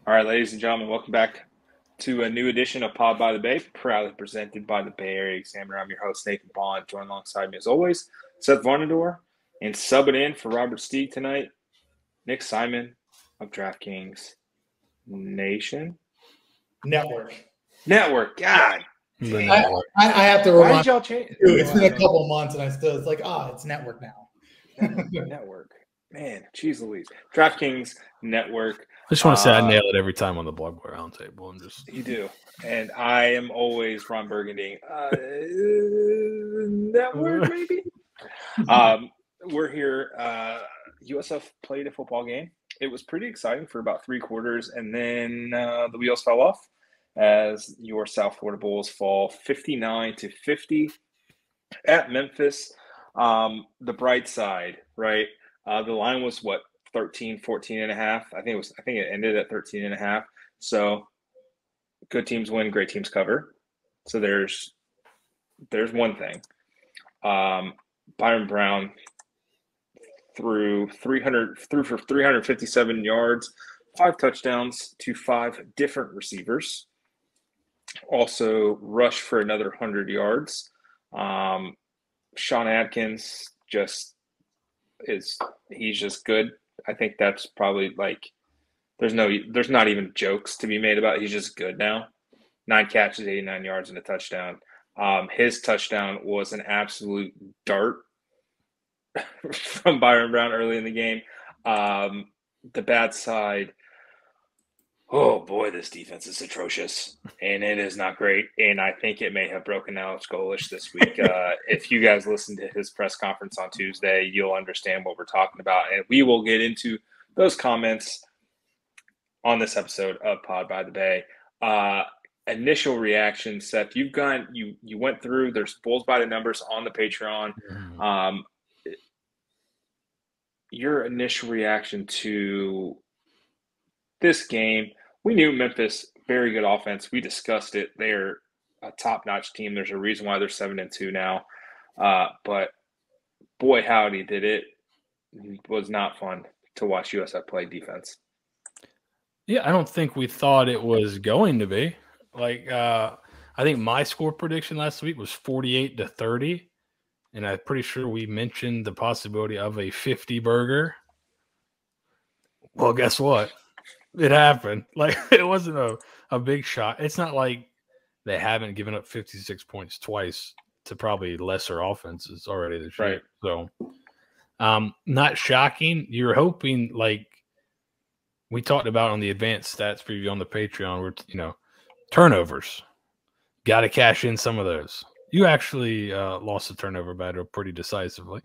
All right, ladies and gentlemen, welcome back to a new edition of Pod by the BAE, proudly presented by the Bay Area Examiner. I'm your host, Nathan Bond, joined alongside me as always, Seth Varnadore, and subbing in for Robert Steeg tonight, Nick Simon of DraftKings Nation Network. God. I have to Why remind did y'all change? you, it's been a couple months and I still, it's like, it's Network now. Network. Man, geez Louise. DraftKings Network. I just want to say I nail it every time on the Blog Boy Roundtable. You do. And I am always Ron Burgundy. Network, maybe? We're here. USF played a football game. It was pretty exciting for about three quarters, and then the wheels fell off as your South Florida Bulls fall 59-50 at Memphis. The bright side, right? The line was what, 13, 14 and a half. I think it ended at 13 and a half. So good teams win, great teams cover. So there's one thing. Byron Brown threw for 357 yards, 5 touchdowns to 5 different receivers. Also rushed for another 100 yards. Sean Atkins he's just good. I think that's probably there's not even jokes to be made about it. He's just good now. 9 catches, 89 yards, and a touchdown. His touchdown was an absolute dart from Byron Brown early in the game. The bad side, oh boy, this defense is atrocious, and it is not great. And I think it may have broken Alex Golesh this week. If you guys listen to his press conference on Tuesday, you'll understand what we're talking about, and we will get into those comments on this episode of Pod by the BAE. Initial reaction, Seth. You went through. There's Bulls by the numbers on the Patreon. Your initial reaction to this game? We knew Memphis, very good offense. We discussed it. They're a top-notch team. There's a reason why they're 7-2 now. But boy, howdy, did it was not fun to watch USF play defense. Yeah, I don't think we thought it was going to be. I think my score prediction last week was 48-30, and I'm pretty sure we mentioned the possibility of a 50 burger. Well, guess what? It happened. It wasn't a big shot. It's not like they haven't given up 56 points twice to probably lesser offenses already this year. Right. So, not shocking. You're hoping, we talked about on the advanced stats preview on the Patreon, where, turnovers. Got to cash in some of those. You actually lost the turnover battle pretty decisively.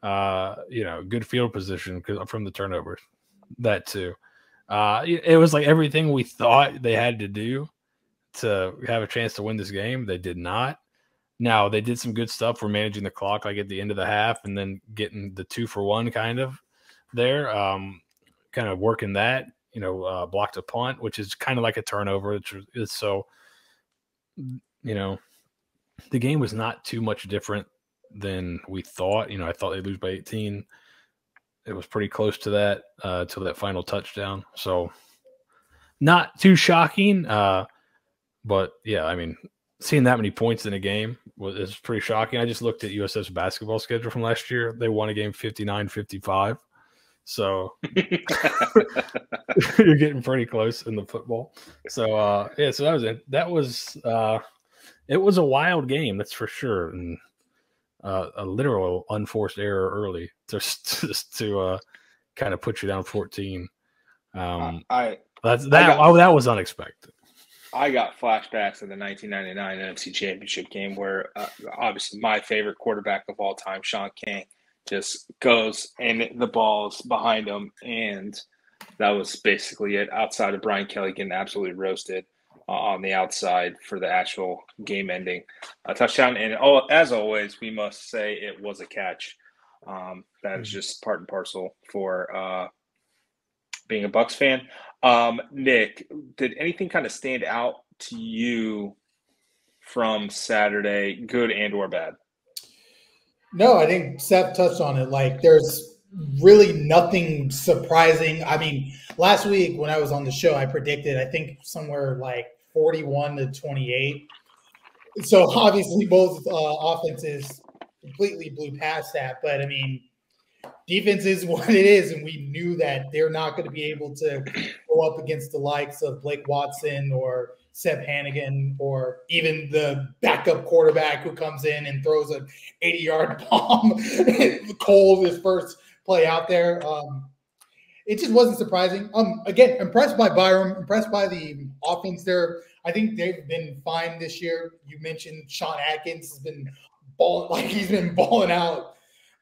Good field position from the turnovers. That too. It was like everything we thought they had to do to have a chance to win this game. They did not. Now, they did some good stuff for managing the clock, at the end of the half, and then getting the 2-for-1 kind of there. Kind of working that, blocked a punt, which is kind of like a turnover. So, the game was not too much different than we thought. I thought they'd lose by 18. It was pretty close to that till that final touchdown. So not too shocking. But yeah, seeing that many points in a game is pretty shocking. I just looked at USF's basketball schedule from last year. They won a game 59-55. So you're getting pretty close in the football. So so that was it. That was it was a wild game, that's for sure. And a literal unforced error early just to kind of put you down 14. That was unexpected. I got flashbacks of the 1999 NFC Championship game where obviously my favorite quarterback of all time, Sean King, just goes and the ball's behind him, and that was basically it. Outside of Brian Kelly getting absolutely roasted on the outside for the actual game-ending touchdown. And as always, we must say it was a catch. That is just part and parcel for being a Bucs fan. Nick, did anything kind of stand out to you from Saturday, good and or bad? No, I think Seth touched on it. There's really nothing surprising. I mean, last week when I was on the show, I predicted, I think, somewhere like 41-28. So obviously both offenses completely blew past that. But I mean, defense is what it is, and we knew that they're not going to be able to go up against the likes of Blake Watson or Seth Hannigan or even the backup quarterback who comes in and throws an 80-yard bomb cold his first play out there. It just wasn't surprising. Again, impressed by Byram, impressed by the offense there. I think they've been fine this year. You mentioned Sean Atkins has been he's been balling out,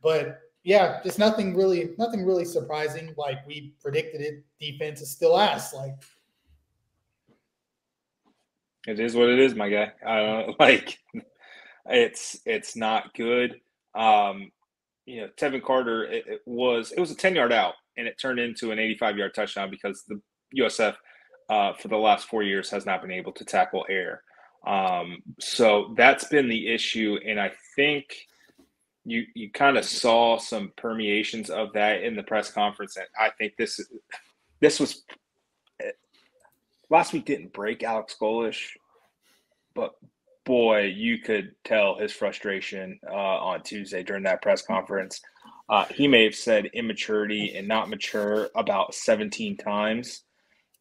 but yeah, just nothing really surprising. Like we predicted it. Defense is still ass. Like it is what it is, my guy. I don't like it's not good. Tevin Carter, it was a 10-yard out, and it turned into an 85-yard touchdown because the USF for the last 4 years has not been able to tackle air. So that's been the issue, and I think you kind of saw some permeations of that in the press conference, and I think this was last week didn't break Alex Golesh, but boy, you could tell his frustration on Tuesday during that press conference. He may have said immaturity and not mature about 17 times.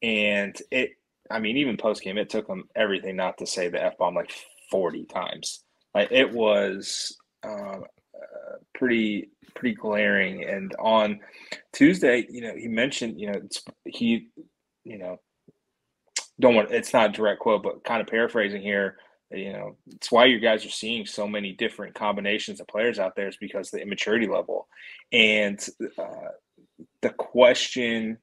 And even post game, it took him everything not to say the F-bomb like 40 times. Like it was pretty glaring. And on Tuesday, he mentioned, it's not a direct quote, but kind of paraphrasing here, it's why you guys are seeing so many different combinations of players out there is because of the immaturity level. And the question,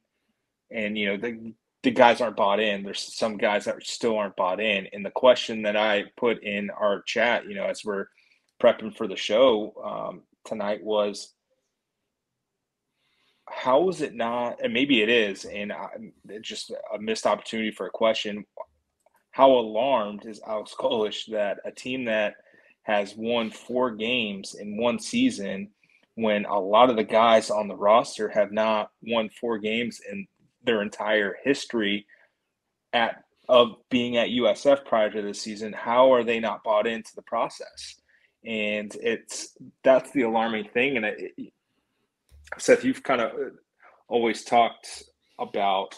and, the guys aren't bought in. There's some guys that still aren't bought in. And the question that I put in our chat, as we're prepping for the show tonight was, how is it not, and maybe it is, and it's just a missed opportunity for a question, how alarmed is Alex Golesh that a team that has won 4 games in one season, when a lot of the guys on the roster have not won 4 games in their entire history of being at USF prior to this season, how are they not bought into the process? And that's the alarming thing. And Seth, you've kind of always talked about,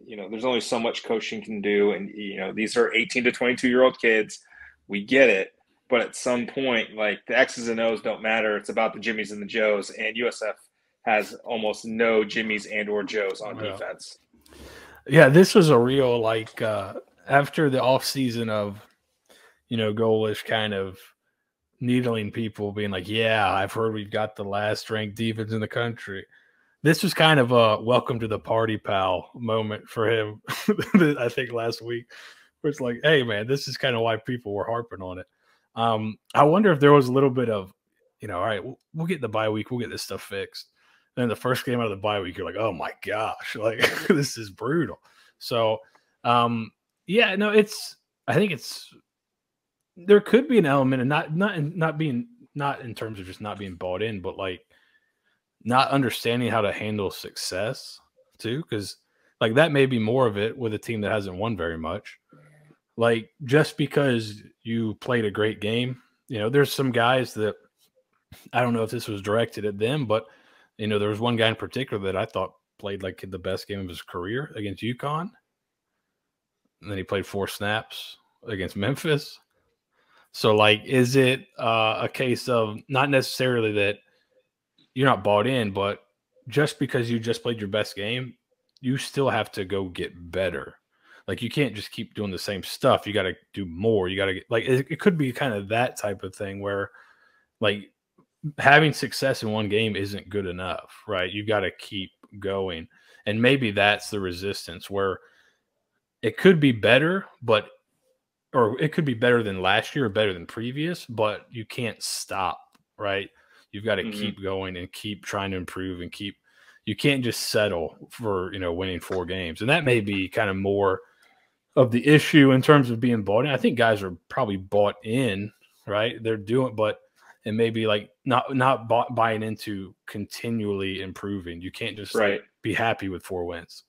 there's only so much coaching can do. And, these are 18 to 22-year-old kids. We get it. But at some point, like the X's and O's don't matter. It's about the Jimmies and the Joes. And USF has almost no Jimmies and or Joes on defense. Yeah, this was a real, after the offseason of, Golesh kind of needling people, being like, yeah, I've heard we've got the last ranked defense in the country. This was kind of a welcome to the party, pal moment for him, I think last week, where it's like, hey, man, this is kind of why people were harping on it. I wonder if there was a little bit of, all right, we'll get the bye week. We'll get this stuff fixed. Then the first game out of the bye week, you're like, oh, my gosh, this is brutal. So, I think there could be an element of not in terms of just not being bought in, but not understanding how to handle success too. Cause that may be more of it with a team that hasn't won very much. Just because you played a great game, there's some guys that I don't know if this was directed at them, but there was one guy in particular that I thought played the best game of his career against UConn. And then he played 4 snaps against Memphis. So, is it a case of not necessarily that you're not bought in, but just because you just played your best game, you still have to go get better. You can't just keep doing the same stuff. You got to do more. You got to get it could be kind of that type of thing where having success in one game isn't good enough, right? You got to keep going. And maybe that's the resistance where it could be better, or it could be better than last year or better than previous, but you can't stop, right? You've got to keep going and keep trying to improve and you can't just settle for, winning 4 games. And that may be kind of more of the issue in terms of being bought in. I think guys are probably bought in, right? They're doing, but and maybe like not buying into continually improving. You can't just like be happy with 4 wins.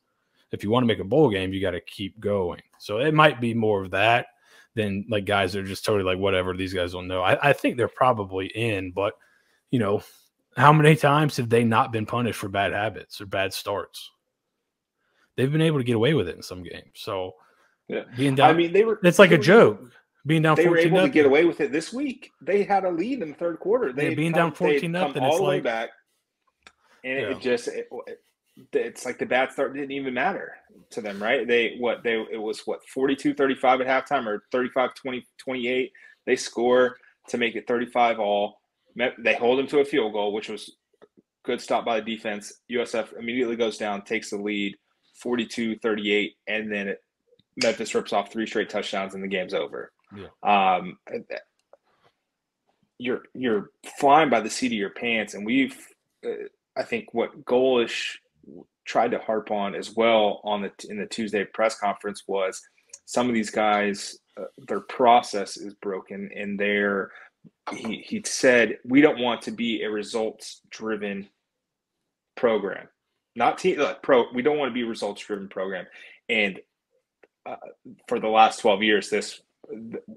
If you want to make a bowl game, you got to keep going. So it might be more of that than like guys that are just totally like, whatever, these guys don't know. I think they're probably in, but you know, how many times have they not been punished for bad habits or bad starts? They've been able to get away with it in some games. So being down, it's like a joke. Being down 14-0. They were able to get away with it this week. They had a lead in the third quarter. Being down 14-0, all the way back. And it's like the bad start didn't even matter to them, right? It was 42-35 at halftime or 35-28. They score to make it 35 all. They hold them to a field goal, which was a good stop by the defense. USF immediately goes down, takes the lead, 42-38, and then Memphis rips off 3 straight touchdowns and the game's over. Yeah. You're flying by the seat of your pants, and I think what Golesh tried to harp on as well in the Tuesday press conference was some of these guys, their process is broken, and he said, we don't want to be a results-driven program. Not we don't want to be a results-driven program. And for the last 12 years,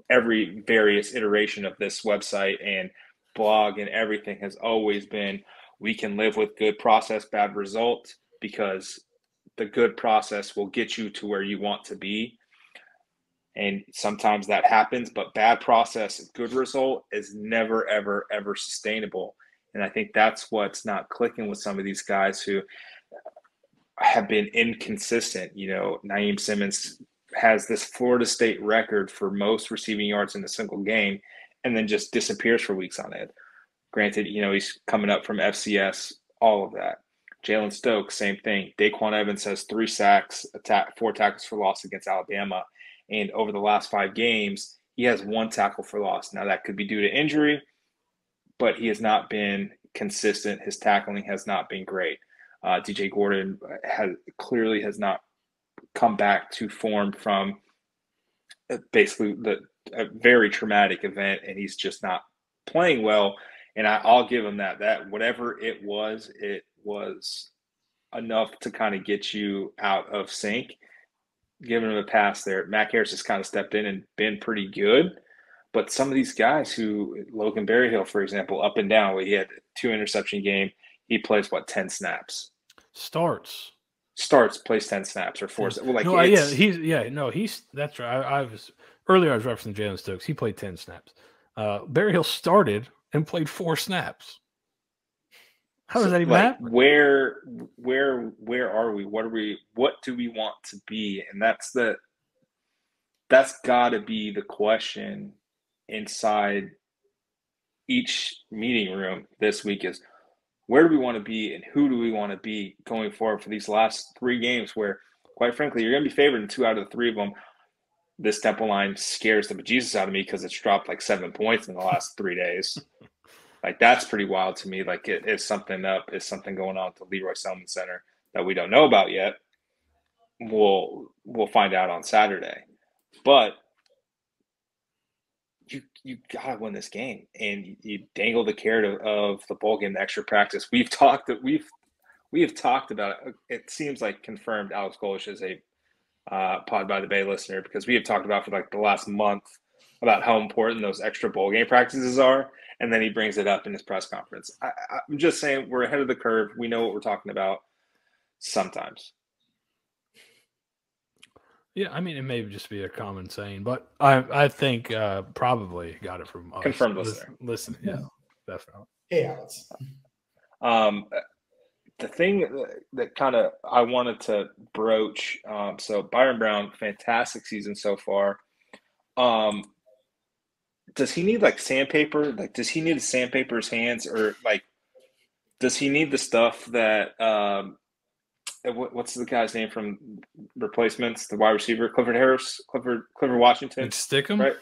every various iteration of this website and blog and everything has always been, we can live with good process, bad result, because the good process will get you to where you want to be. And sometimes that happens, but bad process, good result is never, ever, ever sustainable. And I think that's what's not clicking with some of these guys who have been inconsistent. You know, Naeem Simmons has this Florida State record for most receiving yards in a single game and then just disappears for weeks on end. Granted, you know, he's coming up from FCS, all of that. Jalen Stokes, same thing. Daquan Evans has 3 sacks, 4 tackles for loss against Alabama. And over the last 5 games, he has 1 tackle for loss. Now, that could be due to injury, but he has not been consistent. His tackling has not been great. DJ Gordon clearly has not come back to form from basically a very traumatic event, and he's just not playing well. And I'll give him that. That whatever it was enough to kind of get you out of sync. Giving him a pass there. Mac Harris has kind of stepped in and been pretty good. But some of these guys Logan Berryhill, for example, up and down, he had a 2 interception game. He plays 10 snaps. Starts, plays 10 snaps or 4. Well, like he's that's right. Earlier I was referencing Jalen Stokes. He played 10 snaps. Berryhill started and played 4 snaps. How does that even happen? Where are we? What do we want to be? And that's got to be the question inside each meeting room this week is, where do we want to be and who do we want to be going forward for these last 3 games where, quite frankly, you're going to be favored in 2 out of the 3 of them. This Temple line scares the bejesus out of me because it's dropped 7 points in the last 3 days. That's pretty wild to me. Is something going on at the Leroy Selman Center that we don't know about yet. We'll find out on Saturday. But you gotta win this game, and you dangle the carrot of the bowl game, the extra practice. We have talked about it. It seems like confirmed Alex Golesh is a Pod by the Bay listener, because we have talked about for the last month about how important those extra bowl game practices are, and then he brings it up in his press conference. I'm just saying we're ahead of the curve. We know what we're talking about sometimes. Yeah, I mean, it may just be a common saying, but I think probably got it from us. Confirmed listener. Listen, yeah, definitely. Hey, Alex. The thing that kind of I wanted to broach, so Byron Brown, fantastic season so far. Does he need sandpaper? Does he need to sandpaper his hands, or does he need the stuff that what's the guy's name from Replacements, the wide receiver, Clifford Washington? Stick him, right?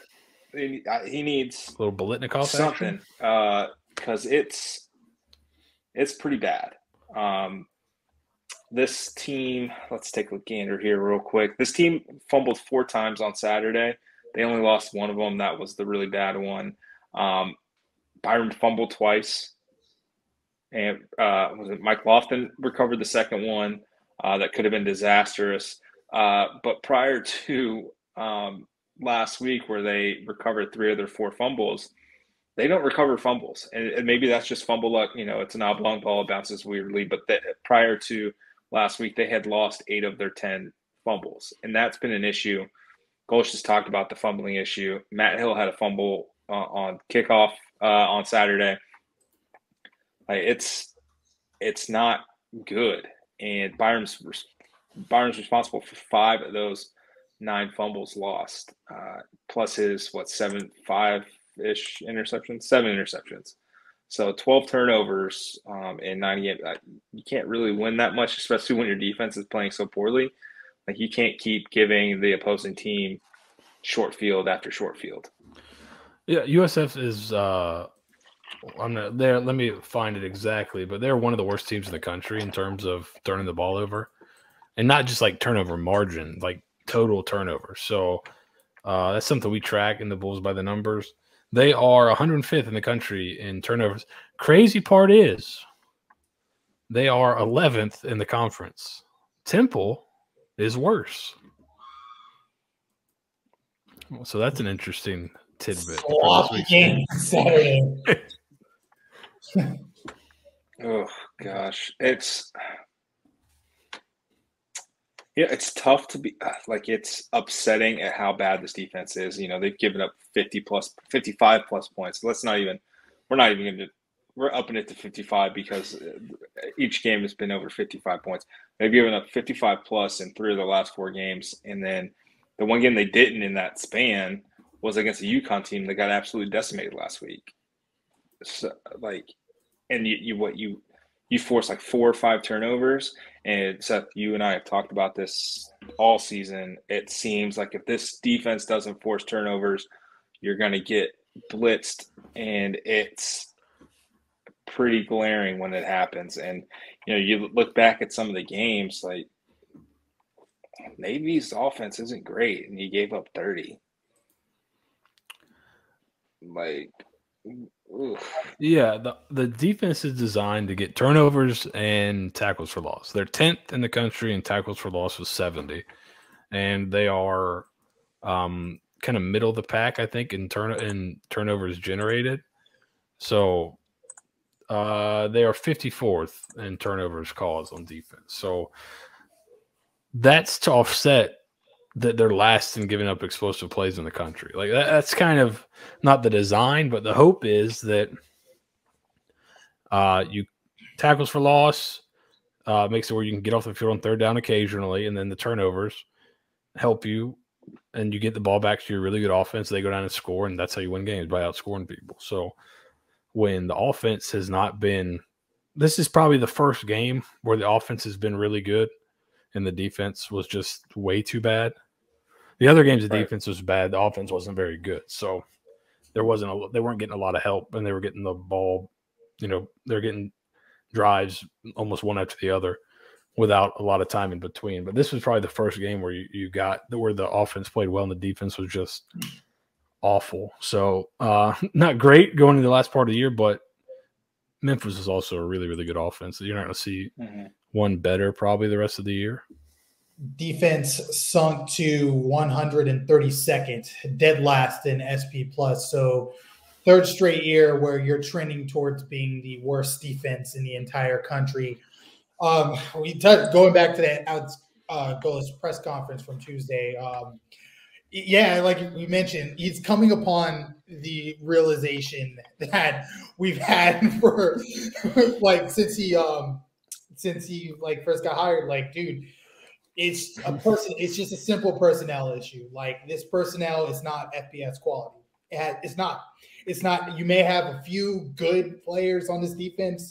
He needs a little Bolitnikov something, because it's pretty bad. This team, let's take a gander here real quick. This team fumbled 4 times on Saturday. They only lost 1 of them. That was the really bad one. Byron fumbled twice, and was it Mike Lofton recovered the second one that could have been disastrous. But prior to last week, where they recovered 3 of their 4 fumbles, they don't recover fumbles, and maybe that's just fumble luck. It's an oblong ball, it bounces weirdly. But prior to last week, they had lost 8 of their 10 fumbles, and that's been an issue. Golesh has talked about the fumbling issue. Matt Hill had a fumble on kickoff on Saturday. Like it's not good, and Byron's responsible for 5 of those 9 fumbles lost, plus his 5-ish interceptions, 7 interceptions. So 12 turnovers in 98. You can't really win that much, especially when your defense is playing so poorly. Like, you can't keep giving the opposing team short field after short field. Yeah, USF is I'm not there. Let me find it exactly, but they're one of the worst teams in the country in terms of turning the ball over, and not just like turnover margin, like total turnover. So that's something we track in the Bulls by the numbers. They are 105th in the country in turnovers. Crazy part is they are 11th in the conference. Temple is worse. So that's an interesting tidbit. Sloppy game Saturday. Oh gosh, it's tough to be it's upsetting at how bad this defense is. They've given up 55 plus points. We're upping it to 55 because each game has been over 55 points. They've given up 55 plus in 3 of the last 4 games, and then the one game they didn't in that span was against a UConn team that got absolutely decimated last week. So and you force 4 or 5 turnovers, and Seth, you and I have talked about this all season. It seems like if this defense doesn't force turnovers, you're going to get blitzed, and it's pretty glaring when it happens. And you look back at some of the games, like Navy's offense isn't great, and you gave up 30. Yeah, the defense is designed to get turnovers and tackles for loss. They're 10th in the country in tackles for loss with 70, and they are kind of middle of the pack, I think, in turnovers generated. So they are 54th in turnovers caused on defense. So that's to offset that they're last in giving up explosive plays in the country. Like that's kind of not the design, but the hope is that you tackles for loss makes it where you can get off the field on 3rd down occasionally, and then the turnovers help you, and you get the ball back to your really good offense. They go down and score, and that's how you win games, by outscoring people. So when the offense has not been – this is probably the first game where the offense has been really good and the defense was just way too bad. The other games, the defense was bad. The offense wasn't very good. So they weren't getting a lot of help, and they were getting the ball, they're getting drives almost one after the other without a lot of time in between. But this was probably the first game where you got where the offense played well and the defense was just awful. So not great going into the last part of the year, but Memphis is also a really, really good offense. So you're not going to see one better probably the rest of the year. Defense sunk to 132nd, dead last in SP+. So 3rd straight year where you're trending towards being the worst defense in the entire country. Going back to that Golesh press conference from Tuesday. Like you mentioned, he's coming upon the realization that we've had for since he first got hired. Dude, it's just a simple personnel issue. This personnel is not FBS quality. It's not. You may have a few good players on this defense,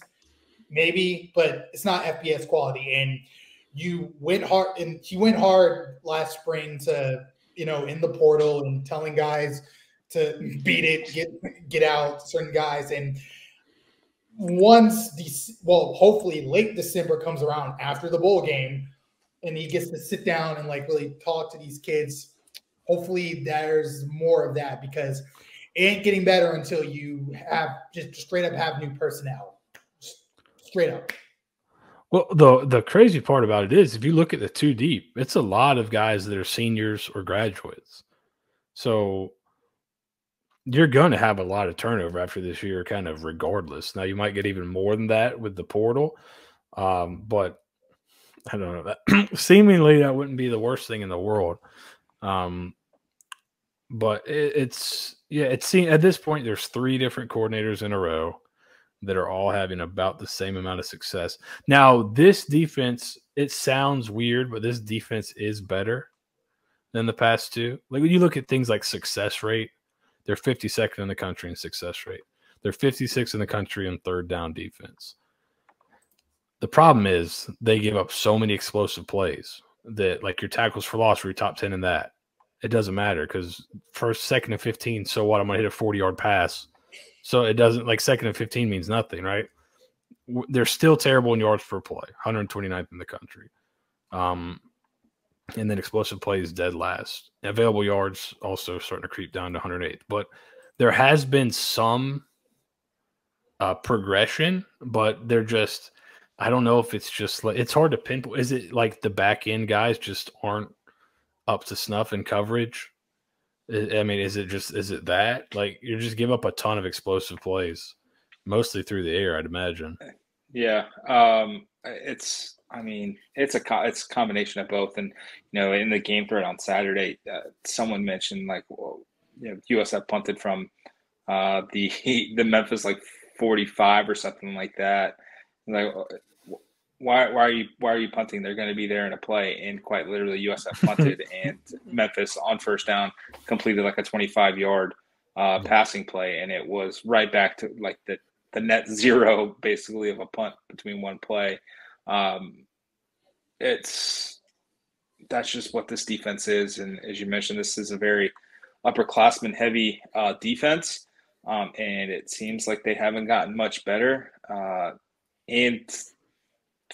maybe, but it's not FBS quality. And you went hard, and he went hard last spring to in the portal and telling guys to beat it, get out certain guys. And once hopefully late December comes around after the bowl game, and he gets to sit down and really talk to these kids. Hopefully there's more of that, because ain't getting better until you have just straight up have new personnel. Straight up. Well, the crazy part about it is if you look at the two deep, it's a lot of guys that are seniors or graduates. So you're going to have a lot of turnover after this year, kind of regardless. Now, you might get even more than that with the portal, but I don't know. That seemingly that wouldn't be the worst thing in the world. But it's at this point, there's 3 different coordinators in a row that are all having about the same amount of success. Now, this defense, it sounds weird, but this defense is better than the past 2. Like when you look at things like success rate, they're 52nd in the country in success rate. They're 56th in the country in third down defense. The problem is they give up so many explosive plays that, like, your tackles for loss were your top 10 in that. It doesn't matter because first, second, and 15, so what? I'm going to hit a 40-yard pass. So it doesn't, like, second and 15 means nothing, right? They're still terrible in yards per play, 129th in the country. And then explosive plays dead last. Available yards also starting to creep down to 108th. But there has been some progression, but they're just – I don't know if it's just like – it's hard to pinpoint. Is it like the back-end guys just aren't up to snuff in coverage? I mean, is it that? Like, you just give up a ton of explosive plays, mostly through the air, I'd imagine. Yeah. It's a combination of both. And, in the game thread on Saturday, someone mentioned, like, well, USF punted from the Memphis, like, 45 or something like that. Like, why are you punting? They're going to be there in a play. And quite literally, USF punted, and Memphis on first down completed like a 25-yard passing play, and it was right back to like the net zero basically of a punt between one play. That's just what this defense is, and as you mentioned, this is a very upperclassman heavy defense, and it seems like they haven't gotten much better. And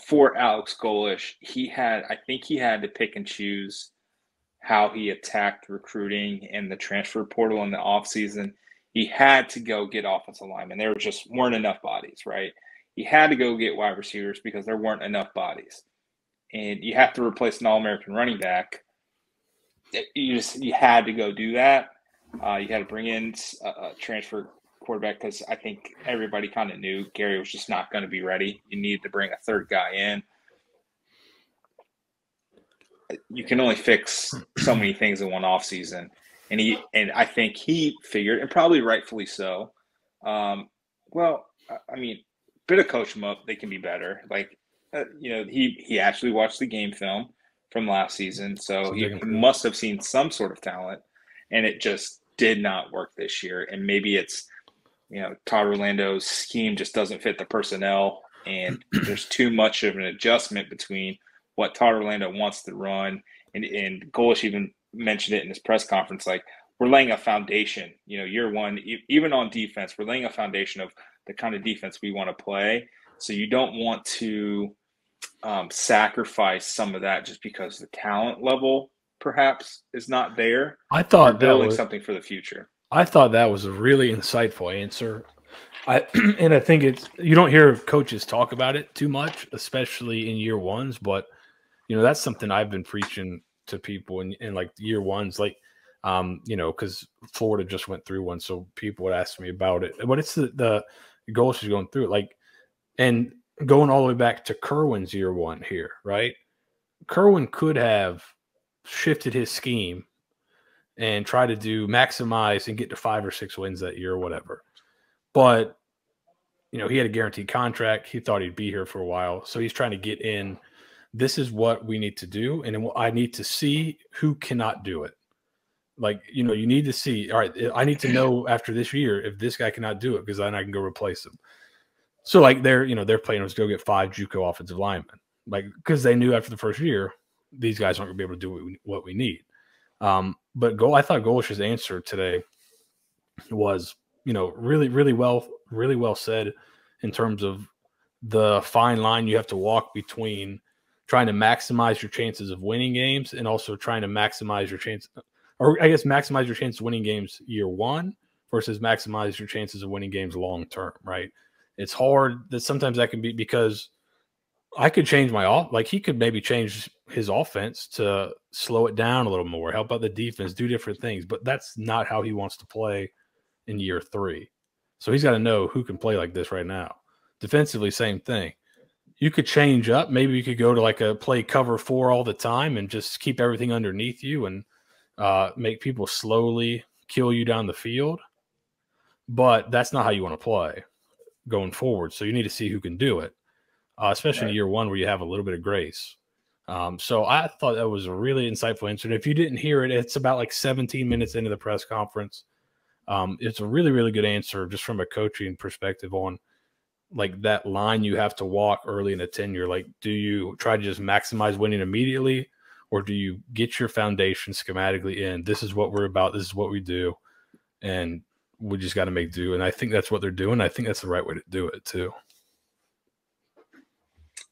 for Alex Golesh, I think he had to pick and choose how he attacked recruiting and the transfer portal in the offseason. He had to go get offensive linemen. There just weren't enough bodies, right? He had to go get wide receivers because there weren't enough bodies. And you have to replace an All-American running back. You had to go do that. You had to bring in a transfer quarterback because I think everybody kind of knew Gary was just not going to be ready. You needed to bring a third guy in. You can only fix so many things in one offseason. And I think he figured, and probably rightfully so, bit of coach them up, they can be better. Like, he actually watched the game film from last season, so he must have seen some sort of talent, and it just did not work this year. And maybe it's, Todd Orlando's scheme just doesn't fit the personnel, and there's too much of an adjustment between what Todd Orlando wants to run. And Golesh even mentioned it in his press conference, like, we're laying a foundation, year one, even on defense, we're laying a foundation of the kind of defense we want to play. So you don't want to sacrifice some of that just because the talent level perhaps is not there. I thought building something for the future. I thought that was a really insightful answer. I think you don't hear coaches talk about it too much, especially in year ones, but that's something I've been preaching to people in like year ones, like, because Florida just went through one. So people would ask me about it, but it's the Golesh is going through it, like, and going all the way back to Kerwin's year one here, right? Kerwin could have shifted his scheme and try to maximize and get to 5 or 6 wins that year or whatever. But, he had a guaranteed contract. He thought he'd be here for a while. So he's trying to get in. This is what we need to do. And I need to see who cannot do it. Like, you need to see, all right, I need to know after this year if this guy cannot do it, because then I can go replace him. So, like, their plan was to go get 5 JUCO offensive linemen, like, because they knew after the first year, these guys aren't going to be able to do what we need. But I thought Golesh's answer today was, really, really well said in terms of the fine line you have to walk between trying to maximize your chances of winning games and also trying to maximize your chance, or I guess maximize your chance of winning games year one versus maximize your chances of winning games long term, right? It's hard that sometimes that can be because I could change he could maybe change his offense to slow it down a little more, help out the defense, do different things, but that's not how he wants to play in year 3. So he's got to know who can play like this right now. Defensively, same thing. You could change up. Maybe you could go to like a play cover 4 all the time and just keep everything underneath you and make people slowly kill you down the field. But that's not how you want to play going forward. So you need to see who can do it, especially in year 1 where you have a little bit of grace. So I thought that was a really insightful answer. And if you didn't hear it, it's about like 17 minutes into the press conference. It's a really, really good answer just from a coaching perspective on like that line you have to walk early in a tenure. Like, do you try to just maximize winning immediately, or do you get your foundation schematically in? This is what we're about. This is what we do. And we just got to make do. And I think that's what they're doing. I think that's the right way to do it too.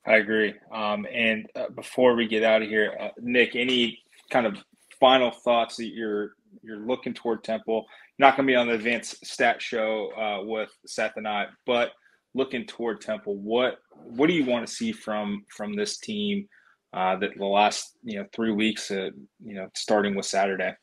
I agree. And before we get out of here, Nick, any kind of final thoughts that you're looking toward Temple? Not going to be on the advanced stat show with Seth and I, but looking toward Temple, what do you want to see from this team that the last 3 weeks, starting with Saturday?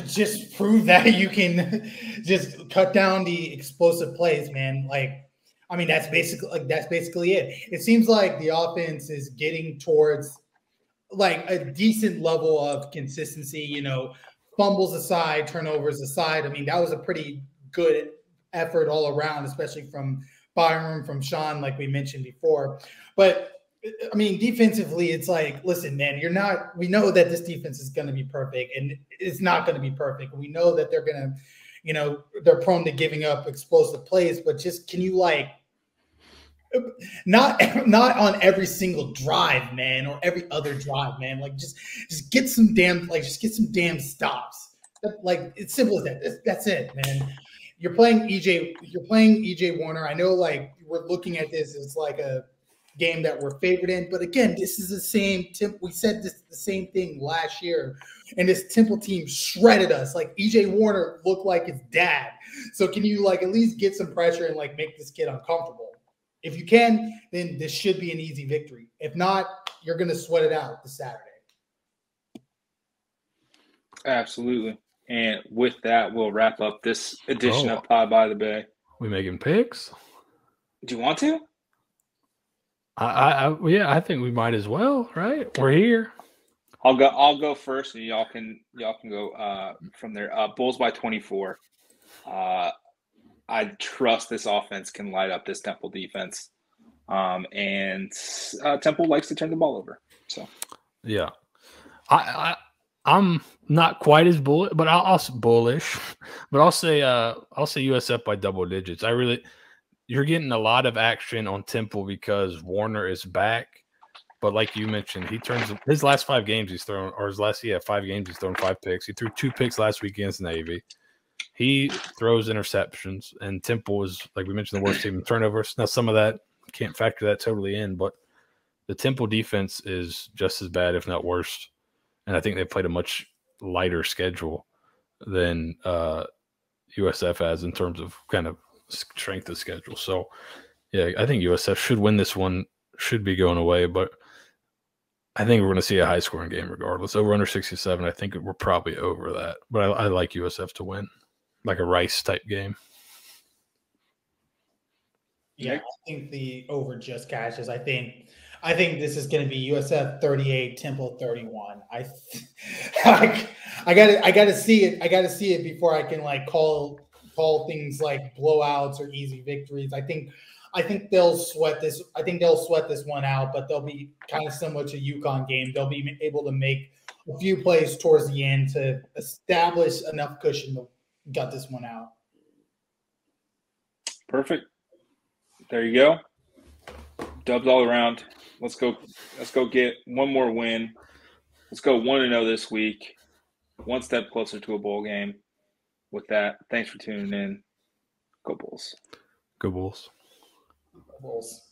Just prove that you can just cut down the explosive plays, man. Like, I mean, that's basically it. It seems like the offense is getting towards like a decent level of consistency, fumbles aside, turnovers aside. I mean, that was a pretty good effort all around, especially from Byron, from Sean, like we mentioned before. But I mean, defensively, it's like, listen, man, we know that this defense is going to be perfect, and it's not going to be perfect. We know that they're going to, they're prone to giving up explosive plays, but just can you not on every single drive, man, or every other drive, man. Like just get some damn stops. Like it's simple as that. That's it, man. You're playing EJ Warner. I know, like we're looking at this as like a game that we're favored in, but again, this is the same. We said the same thing last year, and this Temple team shredded us. Like EJ Warner looked like his dad. So can you like at least get some pressure and like make this kid uncomfortable? If you can, then this should be an easy victory. If not, you're going to sweat it out this Saturday. Absolutely. And with that, we'll wrap up this edition of Pod by the Bay. We making picks? Do you want to? I think we might as well, right? We're here. I'll go first, and y'all can go from there. Bulls by 24. I trust this offense can light up this Temple defense, and Temple likes to turn the ball over. So, yeah, I'm not quite as bullish, but I'll say USF by double digits. You're getting a lot of action on Temple because Warner is back, but like you mentioned, his last 5 games he's thrown, or his last 5 games he's thrown 5 picks. He threw 2 picks last week against Navy. He throws interceptions, and Temple is, like we mentioned, the worst team in turnovers. Now, some of that can't factor that totally in, but the Temple defense is just as bad, if not worse. And I think they played a much lighter schedule than USF has in terms of kind of strength of schedule. So, yeah, I think USF should win this one, should be going away, but I think we're going to see a high-scoring game regardless. Over under 67, I think we're probably over that. But I like USF to win, like a Rice-type game. Yeah, I think the over just cashes. I think this is going to be USF 38, Temple 31. I got to see it. I got to see it before I can like call things like blowouts or easy victories. I think they'll sweat this. I think they'll sweat this one out, but they'll be kind of similar to UConn game. They'll be able to make a few plays towards the end to establish enough cushion to gut this one out. Perfect. There you go. Dubs all around. Let's go get one more win. Let's go 1-0 this week. One step closer to a bowl game. With that, thanks for tuning in. Go Bulls. Go Bulls. Bulls.